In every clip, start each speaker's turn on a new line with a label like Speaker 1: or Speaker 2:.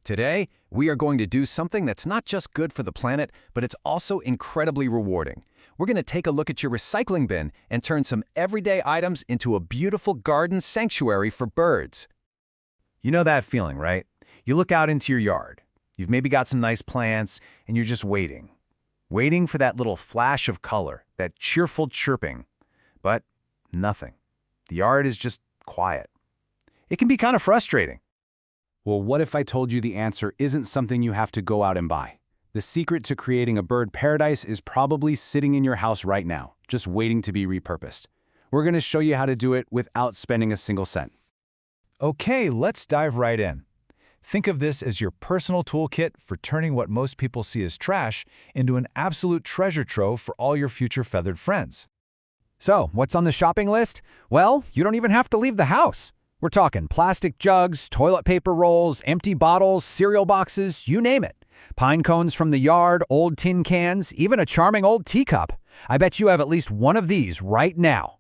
Speaker 1: Today, we are going to do something that's not just good for the planet, but it's also incredibly rewarding. We're going to take a look at your recycling bin and turn some everyday items into a beautiful garden sanctuary for birds.
Speaker 2: You know that feeling, right? You look out into your yard. You've maybe got some nice plants, and you're just waiting. Waiting for that little flash of color, that cheerful chirping. But nothing. The yard is just quiet. It can be kind of frustrating. Well, what if I told you the answer isn't something you have to go out and buy? The secret to creating a bird paradise is probably sitting in your house right now, just waiting to be repurposed. We're going to show you how to do it without spending a single cent.
Speaker 3: Okay, let's dive right in. Think of this as your personal toolkit for turning what most people see as trash into an absolute treasure trove for all your future feathered friends.
Speaker 4: So, what's on the shopping list? Well, you don't even have to leave the house. We're talking plastic jugs, toilet paper rolls, empty bottles, cereal boxes, you name it. Pine cones from the yard, old tin cans, even a charming old teacup. I bet you have at least one of these right now.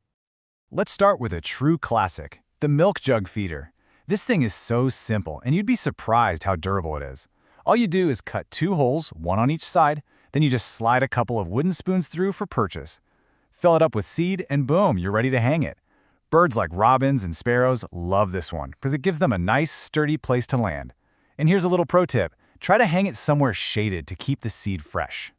Speaker 3: Let's start with a true classic, the milk jug feeder. This thing is so simple, and you'd be surprised how durable it is. All you do is cut 2 holes, one on each side, then you just slide a couple of wooden spoons through for purchase. Fill it up with seed, and boom, you're ready to hang it. Birds like robins and sparrows love this one because it gives them a nice, sturdy place to land. And here's a little pro tip. Try to hang it somewhere shaded to keep the seed fresh.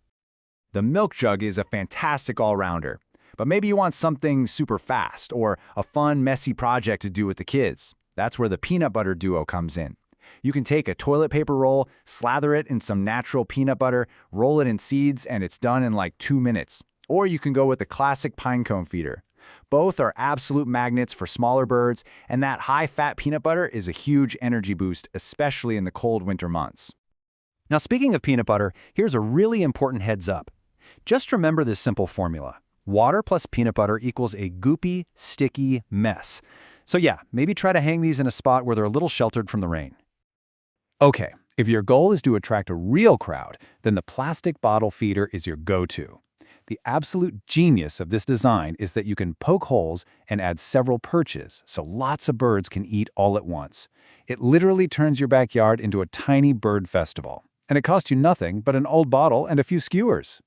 Speaker 2: The milk jug is a fantastic all-rounder, but maybe you want something super fast or a fun, messy project to do with the kids. That's where the peanut butter duo comes in. You can take a toilet paper roll, slather it in some natural peanut butter, roll it in seeds, and it's done in like 2 minutes. Or you can go with the classic pine cone feeder. Both are absolute magnets for smaller birds, and that high-fat peanut butter is a huge energy boost, especially in the cold winter months.
Speaker 1: Now, speaking of peanut butter, here's a really important heads up. Just remember this simple formula. Water plus peanut butter equals a goopy, sticky mess. So yeah, maybe try to hang these in a spot where they're a little sheltered from the rain.
Speaker 2: Okay, if your goal is to attract a real crowd, then the plastic bottle feeder is your go-to. The absolute genius of this design is that you can poke holes and add several perches, so lots of birds can eat all at once. It literally turns your backyard into a tiny bird festival. And it costs you nothing but an old bottle and a few skewers.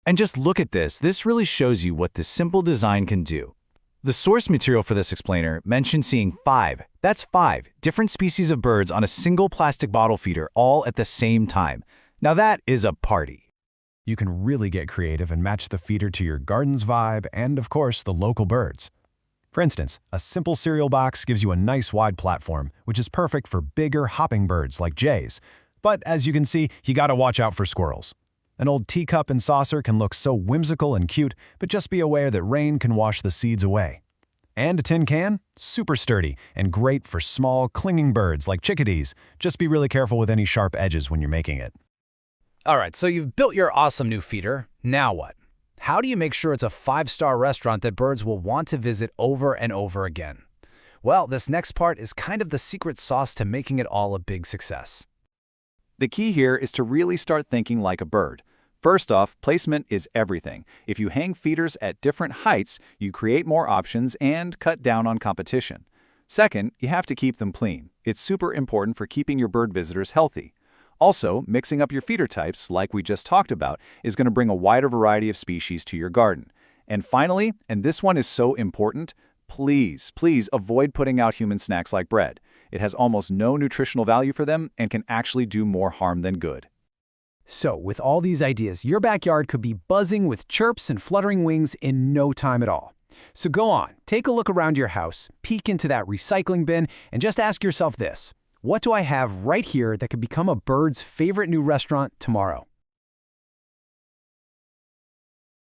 Speaker 2: And just look at this. This really shows you what this simple design can do. The source material for this explainer mentioned seeing 5 different species of birds on a single plastic bottle feeder all at the same time. Now that is a party.
Speaker 3: You can really get creative and match the feeder to your garden's vibe and, of course, the local birds. For instance, a simple cereal box gives you a nice wide platform, which is perfect for bigger hopping birds like jays. But as you can see, you gotta watch out for squirrels. An old teacup and saucer can look so whimsical and cute, but just be aware that rain can wash the seeds away. And a tin can? Super sturdy and great for small, clinging birds like chickadees. Just be really careful with any sharp edges when you're making it.
Speaker 5: All right, so you've built your awesome new feeder. Now what? How do you make sure it's a 5-star restaurant that birds will want to visit over and over again? Well, this next part is kind of the secret sauce to making it all a big success.
Speaker 2: The key here is to really start thinking like a bird. First off, placement is everything. If you hang feeders at different heights, you create more options and cut down on competition. Second, you have to keep them clean. It's super important for keeping your bird visitors healthy. Also, mixing up your feeder types, like we just talked about, is going to bring a wider variety of species to your garden. And finally, and this one is so important, please avoid putting out human snacks like bread. It has almost no nutritional value for them and can actually do more harm than good.
Speaker 4: So, with all these ideas, your backyard could be buzzing with chirps and fluttering wings in no time at all. So go on, take a look around your house, peek into that recycling bin, and just ask yourself this. What do I have right here that could become a bird's favorite new restaurant tomorrow?